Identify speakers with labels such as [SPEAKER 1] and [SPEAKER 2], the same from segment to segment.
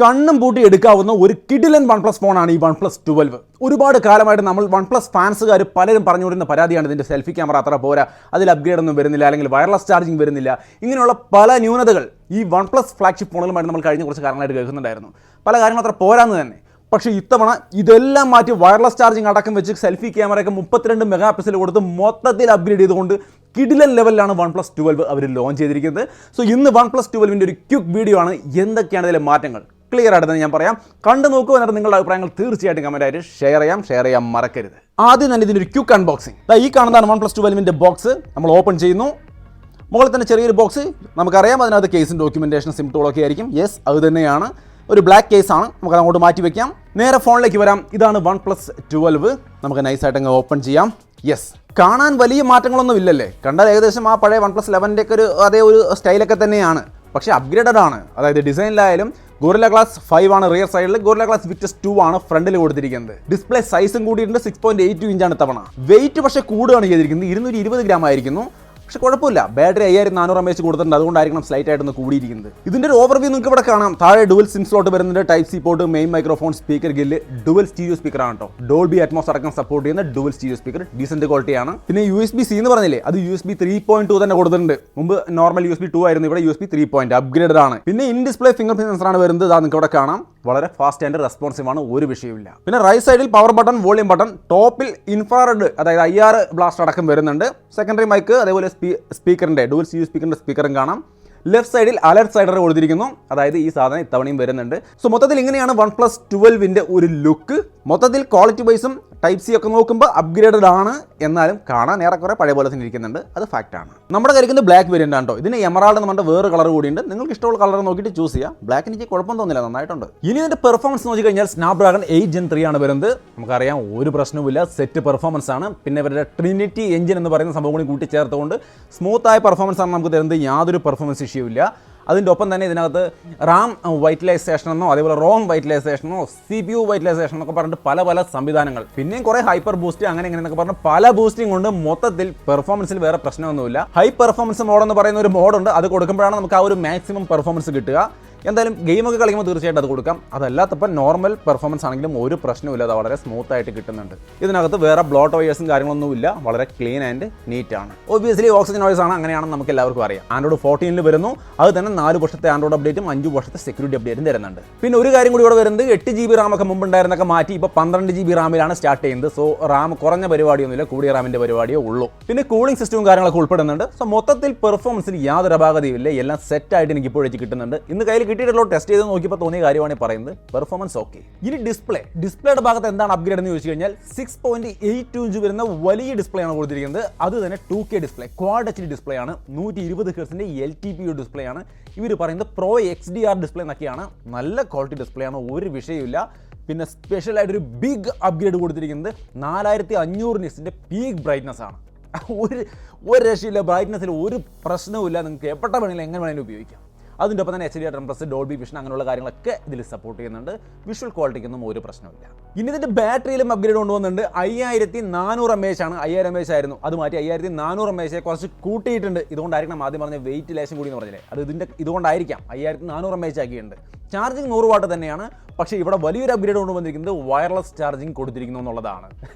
[SPEAKER 1] കണ്ണും പൂട്ടി എടുക്കാവുന്ന ഒരു കിടിലൻ OnePlus ഫോണാണ് ഈ OnePlus 12. ഒരുപാട് കാലമായിട്ട് നമ്മൾ OnePlus ഫാൻസുകാർ പലരും പറഞ്ഞുകൊണ്ടിരുന്ന പരാതിയാണ് ഇതിൻ്റെ സെൽഫി ക്യാമറ അത്ര പോരാ, അതിൽ അപ്ഗ്രേഡ് ഒന്നും വരുന്നില്ല, അല്ലെങ്കിൽ വയർലെസ് ചാർജിങ് വരുന്നില്ല. ഇങ്ങനെയുള്ള പല ന്യൂനതകൾ ഈ OnePlus ഫ്ലാഗ്ഷിപ്പ് ഫോണുകളുമായിട്ട് നമ്മൾ കഴിഞ്ഞ കുറച്ച് കാലങ്ങളായിട്ട് കേൾക്കുന്നുണ്ടായിരുന്നു. പല കാര്യങ്ങൾ അത്ര പോരാന്ന് തന്നെ. പക്ഷേ ഇത്തവണ ഇതെല്ലാം മാറ്റി വയർലെസ് ചാർജിങ് അടക്കം വെച്ച് സെൽഫി ക്യാമറയൊക്കെ 32 മെഗാ പിക്സൽ കൊടുത്ത് മൊത്തത്തിൽ അപ്ഗ്രേഡ് ചെയ്തുകൊണ്ട് കിടിലൻ ലെവലിലാണ് OnePlus 12 അവർ ലോഞ്ച് ചെയ്തിരിക്കുന്നത്. സോ ഇന്ന് OnePlus 12ൻ്റെ ഒരു ക്വിക്ക് വീഡിയോ ആണ്. എന്തൊക്കെയാണ് ഇതിലെ മാറ്റങ്ങൾ ക്ലിയർ ആയിട്ട് തന്നെ ഞാൻ പറയാം. കണ്ടു നോക്കൂ, എന്നിട്ട് നിങ്ങളുടെ അഭിപ്രായങ്ങൾ തീർച്ചയായിട്ടും കമൻറ്റായിട്ട് ഷെയർ ചെയ്യാൻ മറക്കരുത്. ആദ്യം തന്നെ ഇതിൻ്റെ ഒരു ക്വിക്ക് അൺബോക്സിംഗ്. ഈ കാണുന്നതാണ് OnePlus 12ൻ്റെ ബോക്സ്. നമ്മൾ ഓപ്പൺ ചെയ്യുന്നു. മുകളിൽ തന്നെ ചെറിയൊരു ബോക്സ്, നമുക്കറിയാം അതിനകത്ത് കേസും ഡോക്യുമെൻറ്റേഷൻ സിംറ്റോളൊക്കെ ആയിരിക്കും. യെസ്, അത് തന്നെയാണ്. ഒരു ബ്ലാക്ക് കേസാണ്, നമുക്ക് അങ്ങോട്ട് മാറ്റി വെക്കാം. നേരെ ഫോണിലേക്ക് വരാം. ഇതാണ് OnePlus 12. നമുക്ക് നൈസായിട്ട് അങ്ങ് ഓപ്പൺ ചെയ്യാം. യെസ്, കാണാൻ വലിയ മാറ്റങ്ങളൊന്നും ഇല്ലല്ലേ. കണ്ടാൽ ഏകദേശം ആ പഴയ OnePlus 11ൻ്റെ ഒക്കെ അതേ ഒരു സ്റ്റൈലൊക്കെ തന്നെയാണ്. പക്ഷേ അപ്ഗ്രേഡഡ് ആണ്. അതായത് ഡിസൈനിലായാലും ഗോറില്ല ഗ്ലാസ് 5 ആണ് റിയർ സൈഡിൽ, ഗോറില്ല ഗ്ലാസ് വിക്ടസ് 2 ആണ് ഫ്രണ്ടിൽ കൊടുത്തിരിക്കുന്നത്. ഡിസ്പ്ലേ സൈസും കൂടിയിട്ടുണ്ട്, 6.82 ഇഞ്ചാണ് തവണ. വെയിറ്റ് പക്ഷേ കൂടുകയാണ് ചെയ്തിരിക്കുന്നത്, 220 ഗ്രാം ആയിരിക്കുന്നു. പക്ഷെ കുഴപ്പമില്ല, ബാറ്ററി 5400 mAh കൊടുത്തിട്ടുണ്ട്, അതുകൊണ്ടായിരിക്കണം സ്ലൈറ്റ് ആയിട്ടൊന്ന് കൂടിയിരിക്കുന്നത്. ഇതിൻ്റെ ഒരു ഓവർവ്യൂ നിങ്ങൾക്ക് ഇവിടെ കാണാം. താഴെ ഡുവൽ സിം സ്ലോട്ട് വരുന്നുണ്ട്, type C port, main microphone, speaker Gill, dual stereo speaker ആണ് കേട്ടോ. ഡോൾബി അറ്റ്മോസ് അടക്കം സപ്പോർട്ട് ചെയ്യുന്ന ഡുവൽ സ്റ്റീരിയോ സ്പീക്കർ, ഡീസന്റ് ക്വാളിറ്റിയാണ്. പിന്നെ USB-C എന്ന് പറഞ്ഞില്ലേ, അത് USB 3.2 തന്നെ കൊടുത്തിട്ടുണ്ട്. മുമ്പ് നോർമൽ USB 2 ആയിരുന്നു, ഇവിടെ USB 3.0 അപ്ഗ്രേഡ് ആണ്. പിന്നെ in display finger print sensor ആണ് വരുന്നത്. അത് നിങ്ങൾക്ക് ഇവിടെ കാണാം. വളരെ ഫാസ്റ്റ് ആൻഡ് റെസ്പോൺസീവ് ആണ്, ഒരു വിഷയമില്ല. പിന്നെ റൈറ്റ് സൈഡിൽ പവർ ബട്ടൺ, വോളിയം ബട്ടൺ, ടോപ്പിൽ ഇൻഫ്രാറെഡ് അതായത് IR ബ്ലാസ്റ്റ് അടക്കം വരുന്നുണ്ട്. സെക്കൻഡറി മൈക്ക്, അതേപോലെ സ്പീക്കറിന്റെ ഡുവൽ സ്റ്റീരിയോ സ്പീക്കറിന്റെ സ്പീക്കറും കാണാം. ലെഫ്റ്റ് സൈഡിൽ അലർട്ട് സൈഡർ കൊടുത്തിരിക്കുന്നു, അതായത് ഈ സാധനം ഇത്തവണയും വരുന്നുണ്ട്. സോ മൊത്തത്തിൽ ഇങ്ങനെയാണ് OnePlus 12ൻ്റെ ഒരു ലുക്ക്. മൊത്തത്തിൽ ക്വാളിറ്റി വൈസും ടൈപ്പ് സി ഒക്കെ നോക്കുമ്പോൾ അപ്ഗ്രേഡഡ് ആണ്, എന്നാലും കാണാൻ ഏറെക്കുറെ പഴയ പോലെ തന്നെ ഇരിക്കുന്നുണ്ട്. അത് ഫാക്റ്റാണ്. നമ്മുടെ കരിക്കുന്നത് ബ്ലാക്ക് വേരിയൻ്റ് ആണ് കേട്ടോ. ഇതിന് എമറാൾഡ് എന്ന് പറഞ്ഞ വേറെ കളർ കൂടിയുണ്ട്. നിങ്ങൾക്ക് ഇഷ്ടമുള്ള കളർ നോക്കിയിട്ട് ചൂസ് ചെയ്യാം. ബ്ലാക്ക് എനിക്ക് കുഴപ്പം തോന്നില്ല, നന്നായിട്ടുണ്ട്. ഇനി ഇതിൻ്റെ പെർഫോമൻസ് നോക്കി കഴിഞ്ഞാൽ സ്നാപ്ഡ്രാഗൺ 8 Gen 3 ആണ് വരുന്നത്. നമുക്കറിയാം, ഒരു പ്രശ്നവുമില്ല, സെറ്റ് പെർഫോമൻസ് ആണ്. പിന്നെ ഇവരുടെ ട്രിനിറ്റി എഞ്ചിൻ എന്ന് പറയുന്ന സംഭവം കൂടി കൂട്ടിച്ചേർത്തുകൊണ്ട് സ്മൂത്തായ പെർഫോമൻസ് ആണ് നമുക്ക് തരുന്നത്. യാതൊരു പെർഫോമൻസ് ഇഷ്യൂ ഇല്ല. അതിൻ്റെ ഒപ്പം തന്നെ ഇതിനകത്ത് റാം വൈറ്റലൈസേഷൻ എന്നോ അതേപോലെ റോം വൈറ്റലൈസേഷനോ CPU വൈറ്റലൈസേഷൻ എന്നൊക്കെ പറഞ്ഞിട്ട് പല സംവിധാനങ്ങൾ, പിന്നെയും കുറേ ഹൈപ്പർ ബൂസ്റ്റ് അങ്ങനെ എന്നൊക്കെ പറഞ്ഞ് പല ബൂസ്റ്റിംഗ് കൊണ്ട് മൊത്തത്തിൽ പെർഫോമൻസിൽ വേറെ പ്രശ്നമൊന്നുമില്ല. ഹൈ പെർഫോമൻസ് മോഡ് എന്ന് പറയുന്ന ഒരു മോഡുണ്ട്. അത് കൊടുക്കുമ്പോഴാണ് നമുക്ക് ആ ഒരു മാക്സിമം പെർഫോമൻസ് കിട്ടുക. എന്തായാലും ഗെയിമൊക്കെ കളിക്കുമ്പോൾ തീർച്ചയായിട്ടും അത് കൊടുക്കാം. അതല്ലാത്തപ്പോൾ നോർമൽ പെർഫോമൻസ് ആണെങ്കിലും ഒരു പ്രശ്നമില്ല, അത് വളരെ സ്മൂത്ത് ആയിട്ട് കിട്ടുന്നുണ്ട്. ഇതിനകത്ത് വേറെ ബ്ലോട്ട് വയേഴ്സും കാര്യങ്ങളൊന്നുമില്ല, വളരെ ക്ലീൻ ആൻഡ് നീറ്റ് ആണ്. ഒബ്വിയസ്ലി ഓക്സിജൻ വോയിസ് ആണ്, അങ്ങനെയാണെന്ന് നമുക്ക് എല്ലാവർക്കും അറിയാം. ആൻഡ്രോയിഡ് 14 വരുന്നു. അത് തന്നെ 4 വർഷത്തെ ആൻഡ്രോയിഡ് അപ്ഡേറ്റും 5 വർഷത്തെ സെക്യൂരിറ്റി അപ്ഡേറ്റും തരുന്നുണ്ട്. പിന്നെ ഒരു കാര്യം കൂടി ഇവിടെ വരുന്നത്, 8 GB റാം ഒക്കെ മുമ്പ് ഉണ്ടായിരുന്നൊക്കെ മാറ്റി ഇപ്പോൾ 12 GB റാമിലാണ് സ്റ്റാർട്ട് ചെയ്യുന്നത്. സോ റാം കുറഞ്ഞ പരിപാടിയൊന്നുമില്ല, കൂടിയ റാമിൻ്റെ പരിപാടിയേ ഉള്ളൂ. പിന്നെ കൂളിംഗ് സിസ്റ്റവും കാര്യങ്ങളൊക്കെ ഉൾപ്പെടുന്നുണ്ട്. സോ മൊത്തത്തിൽ പെർഫോമൻസിൽ യാതൊരു അപാകതയുമില്ല, എല്ലാം സെറ്റായിട്ട് എനിക്ക് ഇപ്പോഴേക്ക് കിട്ടുന്നുണ്ട്. ഇന്ന് കയ്യിൽ കിട്ടിയിട്ടുള്ള ടെസ്റ്റ് ചെയ്ത് നോക്കിയപ്പോൾ തോന്നിയ കാര്യമാണ് പറയുന്നത്. Performance okay. ഇനി ഡിസ്പ്ലേയുടെ ഭാഗത്ത് എന്താണ് അപ്ഗ്രേഡ് എന്ന് ചോദിച്ചു കഴിഞ്ഞാൽ 6.82 ഇഞ്ച് വരുന്ന വലിയ ഡിസ്പ്ലേ ആണ് കൊടുത്തിരിക്കുന്നത്. അത് തന്നെ 2K display, quad HD display ആണ്. 120 ഹെർട്സിന്റെ LTPO ഡിസ്പ്ലേ ആണ്. ഇവർ പറയുന്നത് Pro XDR ഡിസ്പ്ലേ എന്നൊക്കെയാണ്. നല്ല ക്വാളിറ്റി ഡിസ്പ്ലേ ആണ്, ഒരു വിഷയമില്ല. പിന്നെ സ്പെഷ്യലായിട്ടൊരു ബിഗ് അപ്ഗ്രേഡ് കൊടുത്തിരിക്കുന്നത് 4500 നിറ്റ്സിന്റെ പീക്ക് ബ്രൈറ്റ്നസ് ആണ്. ഒരു രക്ഷയില്ല, ബ്രൈറ്റ്നസ്സിൽ ഒരു പ്രശ്നവുമില്ല. നിങ്ങൾക്ക് എവിടെ വേണമെങ്കിലും എങ്ങനെ വേണമെങ്കിലും ഉപയോഗിക്കാം. അതിൻ്റെ ഒപ്പം തന്നെ HDR ടെംപ്രസ്, ഡോൾബി വിഷൻ അങ്ങനെയുള്ള കാര്യങ്ങളൊക്കെ ഇതിൽ സപ്പോർട്ട് ചെയ്യുന്നുണ്ട്. വിഷ്വൽ ക്വാളിറ്റിക്കൊന്നും ഒരു പ്രശ്നമില്ല. ഇനി ഇതിൻ്റെ ബാറ്ററിയിലും അപ്ഗ്രേഡ് കൊണ്ടുവന്നിട്ടുണ്ട്. 5400 mAh ആണ്, 5000 mAh ആയിരുന്നു, അത് മാറ്റി 5400 mAh കുറച്ച് കൂട്ടിയിട്ടുണ്ട്. ഇതുകൊണ്ടായിരിക്കണം ആദ്യം പറഞ്ഞ വെയിറ്റ് ലേശം കൂടി എന്ന് പറഞ്ഞില്ലേ, അത് ഇതുകൊണ്ടായിരിക്കാം 5400 mAh ആക്കിയിട്ടുണ്ട്. ചാർജിങ് 100 വാട്ട് തന്നെയാണ്. പക്ഷേ ഇവിടെ വലിയൊരു അപ്ഗ്രേഡ് കൊണ്ടുവന്നിരിക്കുന്നത് വയർലെസ് ചാർജിങ് കൊടുത്തിരിക്കുന്നു എന്നുള്ളതാണ്.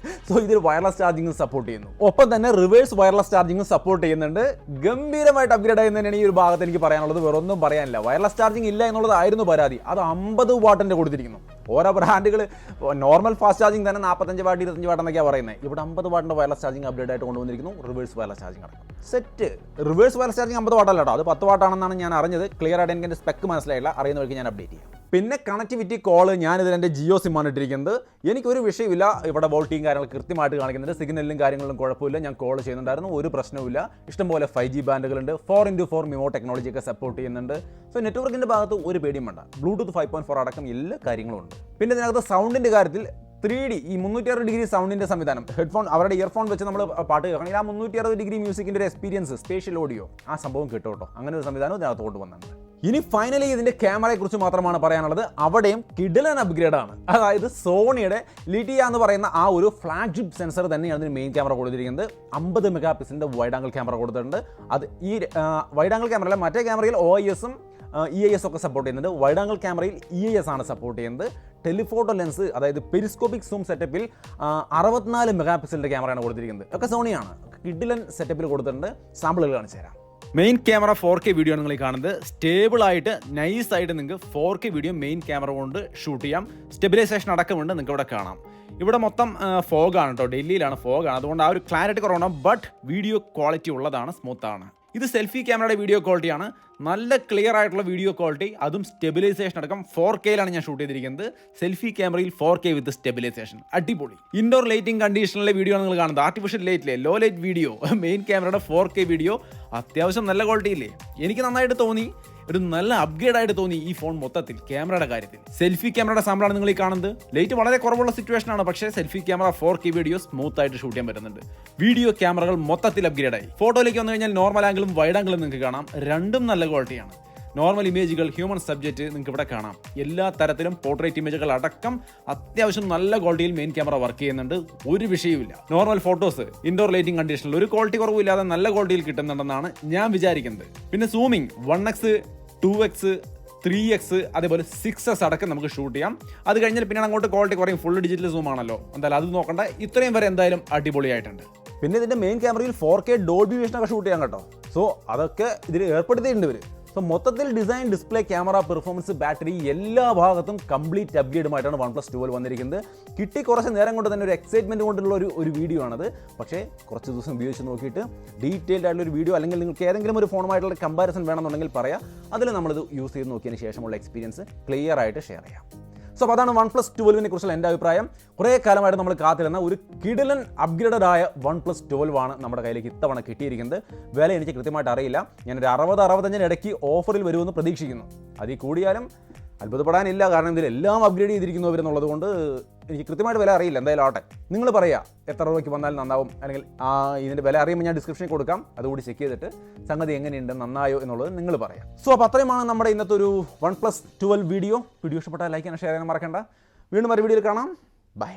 [SPEAKER 1] സോ ഇതിൽ വയർലെസ് ചാർജിങ് സപ്പോർട്ട് ചെയ്യുന്നു. ഒപ്പം തന്നെ റിവേഴ്സ് വയർലെസ് ചാർജിങ് സപ്പോർട്ട് ചെയ്യുന്നുണ്ട്. ഗംഭീരമായിട്ട് അപ്ഗ്രേഡ് ആയി തന്നെയാണ് ഈ ഒരു ഭാഗത്ത് എനിക്ക് പറയാനുള്ളത്. വേറൊന്നും പറയാനില്ല. വയർലെസ് ചാർജിങ് ഇല്ല എന്നുള്ളതായിരുന്നു പരാതി. അത് 50 വാട്ടിൻ്റെ കൊടുത്തിരിക്കുന്നു. ഓരോ ബ്രാൻഡുകൾ നോർമൽ ഫാസ്റ്റ് ചാർജിങ് തന്നെ 45 വാട്ട് 25 വാട്ട് എന്നൊക്കെയാണ് പറയുന്നത്. ഇവിടെ 50 വാട്ടിൻ്റെ വയർലെസ് ചാർജിങ് അപ്ഗ്രേഡ് ആയിട്ട് കൊണ്ടുവന്നിരിക്കുന്നു. റിവേഴ്സ് വയർലെസ് ചാർജിങ് അടക്കം സെറ്റ്. റിവേഴ്സ് വയർലെസ് ചാർജിങ് 50 വാട്ടല്ല കേട്ടോ, അത് 10 വാട്ടാണെന്നാണ് ഞാൻ അറിഞ്ഞത്. ക്ലിയർ ആയിട്ട് എനിക്ക് എൻ്റെ സ്പെക്ക് മനസ്സിലായില്ല, അറിയുന്ന വഴിക്ക് ഞാൻ അപ്ഡേറ്റ് ചെയ്യാം. പിന്നെ കണക്ടിവിറ്റി കോള്, ഞാനിതിൽ എൻ്റെ ജിയോ സിമ്മാണ് ഇട്ടിരിക്കുന്നത്. എനിക്കൊരു വിഷയമില്ല, ഇവിടെ വോൾട്ടിങ് കാര്യങ്ങൾ കൃത്യമായിട്ട് കാണിക്കുന്നുണ്ട്. സിഗ്നലിലും കാര്യങ്ങളിലും കുഴപ്പമില്ല. ഞാൻ കോൾ ചെയ്യുന്നുണ്ടായിരുന്നു, ഒരു പ്രശ്നവുമില്ല. ഇഷ്ടംപോലെ 5G ബാൻഡുകളുണ്ട്. 4x4 മിമോ ടെക്നോളജി ഒക്കെ സപ്പോർട്ട് ചെയ്യുന്നുണ്ട്. സോ നെറ്റ്വർക്കിൻ്റെ ഭാഗത്ത് ഒരു പേടിയും വേണ്ട. ബ്ലൂടൂത്ത് 5.4 അടക്കം എല്ലാ കാര്യങ്ങളും ഉണ്ട്. പിന്നെ ഇതിനകത്ത് സൗണ്ടിൻ്റെ കാര്യത്തിൽ 3D ഈ 360 ഡിഗ്രി സൗണ്ടിൻ്റെ സംവിധാനം, ഹെഡ്ഫോൺ അവരുടെ ഇയർഫോൺ വെച്ച് നമ്മൾ പാട്ട് കേൾക്കണമെങ്കിൽ ആ 360 ഡിഗ്രി മ്യൂസിക്കിൻ്റെ ഒരു എക്സ്പീരിയൻസ്, സ്പേഷ്യൽ ഓഡിയോ, ആ സംഭവം കിട്ടും കേട്ടോ. അങ്ങനെ ഒരു സംവിധാനം ഇതിനകത്ത് കൊണ്ടുവന്നിട്ടുണ്ട്. ഇനി ഫൈനലി ഇതിൻ്റെ ക്യാമറയെക്കുറിച്ച് മാത്രമാണ് പറയാനുള്ളത്. അവിടെയും കിടിലൻ അപ്ഗ്രേഡ് ആണ്. അതായത് സോണിയുടെ ലിറ്റിയ എന്ന് പറയുന്ന ആ ഒരു ഫ്ലാഗ്ഷിപ്പ് സെൻസർ തന്നെയാണ് ഇതിന് മെയിൻ ക്യാമറ കൊടുത്തിരിക്കുന്നത്. 50 മെഗാ പിക്സലിൻ്റെ വൈഡ് ആംഗിൾ ക്യാമറ കൊടുത്തിട്ടുണ്ട്. അത് ഈ വൈഡ് ആംഗിൾ ക്യാമറയിലെ മറ്റേ ക്യാമറയിൽ OIS-ഉം EIS ഒക്കെ സപ്പോർട്ട് ചെയ്യുന്നുണ്ട്. വൈഡ് ആംഗിൾ ക്യാമറയിൽ EIS ആണ് സപ്പോർട്ട് ചെയ്യുന്നത്. ടെലിഫോട്ടോ ലെൻസ് അതായത് പെരിസ്കോപ്പിക് സൂം സെറ്റപ്പിൽ 64 മെഗാ പിക്സലിൻ്റെ ക്യാമറയാണ് കൊടുത്തിരിക്കുന്നത്. ഒക്കെ സോണിയാണ്. കിഡിലൻ സെറ്റപ്പിൽ കൊടുത്തിട്ടുണ്ട്. സാമ്പിളുകൾ കാണിച്ചു തരാം. മെയിൻ ക്യാമറ 4K വീഡിയോ നിങ്ങൾ കാണുന്നത്. സ്റ്റേബിളായിട്ട് നൈസായിട്ട് നിങ്ങൾക്ക് 4K വീഡിയോ മെയിൻ ക്യാമറ കൊണ്ട് ഷൂട്ട് ചെയ്യാം. സ്റ്റെബിലൈസേഷൻ അടക്കമുണ്ട്, നിങ്ങൾക്ക് ഇവിടെ കാണാം. ഇവിടെ മൊത്തം ഫോഗാണ് കേട്ടോ, ഡൽഹിയിലാണ് ഫോഗാണ്, അതുകൊണ്ട് ആ ഒരു ക്ലാരിറ്റി കുറവുണ്ടാകും. ബട്ട് വീഡിയോ ക്വാളിറ്റി ഉള്ളതാണ്, സ്മൂത്താണ്. ഇത് സെൽഫി ക്യാമറയുടെ വീഡിയോ ക്വാളിറ്റിയാണ്. നല്ല ക്ലിയർ ആയിട്ടുള്ള വീഡിയോ ക്വാളിറ്റി, അതും സ്റ്റെബിലൈസേഷൻ അടക്കം 4Kയിലാണ് ഞാൻ ഷൂട്ട് ചെയ്തിരിക്കുന്നത്. സെൽഫി ക്യാമറയിൽ 4K വിത്ത് സ്റ്റെബിലൈസേഷൻ, അടിപൊളി. ഇൻഡോർ ലൈറ്റിംഗ് കണ്ടീഷനിലെ വീഡിയോ ആണ് നിങ്ങൾ കാണുന്നത്. ആർട്ടിഫിഷ്യൽ ലൈറ്റിലെ ലോ ലൈറ്റ് വീഡിയോ, മെയിൻ ക്യാമറയുടെ 4K വീഡിയോ അത്യാവശ്യം നല്ല ക്വാളിറ്റി ഇല്ലേ? എനിക്ക് നന്നായിട്ട് തോന്നി. ഒരു നല്ല അപ്ഗ്രേഡ് ആയിട്ട് തോന്നി ഈ ഫോൺ മൊത്തത്തിൽ ക്യാമറയുടെ കാര്യത്തിൽ. സെൽഫി ക്യാമറയുടെ സാമ്പിളാണ് നിങ്ങൾ ഈ കാണുന്നത്. ലൈറ്റ് വളരെ കുറവുള്ള സിറ്റുവേഷൻ ആണ്, പക്ഷേ selfie camera 4K video smooth ആയിട്ട് ഷൂട്ട് ചെയ്യാൻ പറ്റുന്നുണ്ട്. വീഡിയോ ക്യാമറകൾ മൊത്തത്തിൽ അപ്ഗ്രേഡ് ആയി. ഫോട്ടോയിലേക്ക് വന്നു കഴിഞ്ഞാൽ നോർമൽ ആംഗിളും വൈഡ് ആംഗിളും നിങ്ങൾക്ക് കാണാം. രണ്ടും നല്ല ക്വാളിറ്റിയാണ്. നോർമൽ ഇമേജുകൾ, ഹ്യൂമൻ സബ്ജക്റ്റ് നിങ്ങൾക്ക് ഇവിടെ കാണാം. എല്ലാ തരത്തിലും പോർട്രേറ്റ് ഇമേജുകൾ അടക്കം അത്യാവശ്യം നല്ല ക്വാളിറ്റിയിൽ മെയിൻ ക്യാമറ വർക്ക് ചെയ്യുന്നുണ്ട്. ഒരു വിഷയവുമില്ല. നോർമൽ ഫോട്ടോസ് ഇൻഡോർ ലൈറ്റിംഗ് കണ്ടീഷനിൽ ഒരു ക്വാളിറ്റി കുറവില്ലാതെ നല്ല ക്വാളിറ്റിയിൽ കിട്ടുന്നുണ്ടെന്നാണ് ഞാൻ വിചാരിക്കുന്നത്. പിന്നെ സൂമിങ് 1x 2x 3x അതേപോലെ 6x അടക്കം നമുക്ക് ഷൂട്ട് ചെയ്യാം. അത് കഴിഞ്ഞാൽ പിന്നെ അങ്ങോട്ട് ക്വാളിറ്റി കുറയും. ഫുൾ ഡിജിറ്റൽ സൂം ആണല്ലോ, എന്തായാലും അത് നോക്കണ്ട. ഇത്രയും വരെ എന്തായാലും അടിപൊളിയായിട്ടുണ്ട്. പിന്നെ ഇതിൻ്റെ മെയിൻ ക്യാമറയിൽ 4K ഡോൾബി വിഷനൊക്കെ ഷൂട്ട് ചെയ്യാം കേട്ടോ. സോ അതൊക്കെ ഇതിൽ ഏർപ്പെടുത്തിയിട്ടുണ്ട് ഇവർ. സോ മൊത്തത്തിൽ design, display, camera, performance, battery എല്ലാ ഭാഗത്തും കംപ്ലീറ്റ് അപ്ഗ്രേഡുമായിട്ടാണ് OnePlus 12 വന്നിരിക്കുന്നത്. കിട്ടി കുറച്ച് നേരം കൊണ്ട് തന്നെ ഒരു എക്സൈറ്റ്മെൻറ്റ് കൊണ്ടുള്ള ഒരു വീഡിയോ ആണത്. പക്ഷേ കുറച്ച് ദിവസം ഉപയോഗിച്ച് നോക്കിയിട്ട് ഡീറ്റെയിൽഡ് ആയിട്ടുള്ള ഒരു വീഡിയോ, അല്ലെങ്കിൽ നിങ്ങൾക്ക് ഏതെങ്കിലും ഒരു ഫോണുമായിട്ടുള്ള കമ്പാരിസൺ വേണമെന്നുണ്ടെങ്കിൽ പറയാം. അതിൽ നമ്മളിത് യൂസ് ചെയ്ത് നോക്കിയതിന് ശേഷമുള്ള എക്സ്പീരിയൻസ് ക്ലിയർ ആയിട്ട് ഷെയർ ചെയ്യാം. സോ അപ്പോൾ അതാണ് OnePlus 12 കുറിച്ചുള്ള എൻ്റെ അഭിപ്രായം. കുറേ കാലമായിട്ട് നമ്മൾ കാത്തിരുന്ന ഒരു കിടിലൻ അപ്ഗ്രേഡഡ് ആയ OnePlus 12 ആണ് നമ്മുടെ കയ്യിലേക്ക് ഇത്തവണ കിട്ടിയിരിക്കുന്നത്. വില എനിക്ക് കൃത്യമായിട്ട് അറിയില്ല. ഞാനൊരു 60-65 ഇടയ്ക്ക് ഓഫറിൽ വരുമെന്ന് പ്രതീക്ഷിക്കുന്നു. അതിൽ കൂടിയാലും അത്ഭുതപ്പെടാനില്ല, കാരണം ഇതിലെല്ലാം അപ്ഗ്രേഡ് ചെയ്തിരിക്കുന്നു അവരെന്നുള്ളത് കൊണ്ട് എനിക്ക് കൃത്യമായിട്ട് വില അറിയില്ല. എന്തായാലും ആട്ടെ, നിങ്ങൾ പറയുക എത്ര രൂപയ്ക്ക് വന്നാൽ നന്നാവും, അല്ലെങ്കിൽ ഇതിൻ്റെ വില അറിയുമ്പോൾ ഞാൻ ഡിസ്ക്രിപ്ഷനിൽ കൊടുക്കാം. അതുകൂടി ചെക്ക് ചെയ്തിട്ട് സംഗതി എങ്ങനെയുണ്ട്, നന്നായോ എന്നുള്ളത് നിങ്ങൾ പറയാം. സോ അപ്പോൾ അത്രയുമാണ് നമ്മുടെ ഇന്നത്തെ ഒരു OnePlus 12 വീഡിയോ ഇഷ്ടപ്പെട്ടാൽ ലൈക്ക് ചെയ്യാൻ, ഷെയർ ചെയ്യാൻ മറക്കണ്ട. വീണ്ടും ഒരു വീഡിയോയിൽ കാണാം. ബൈ.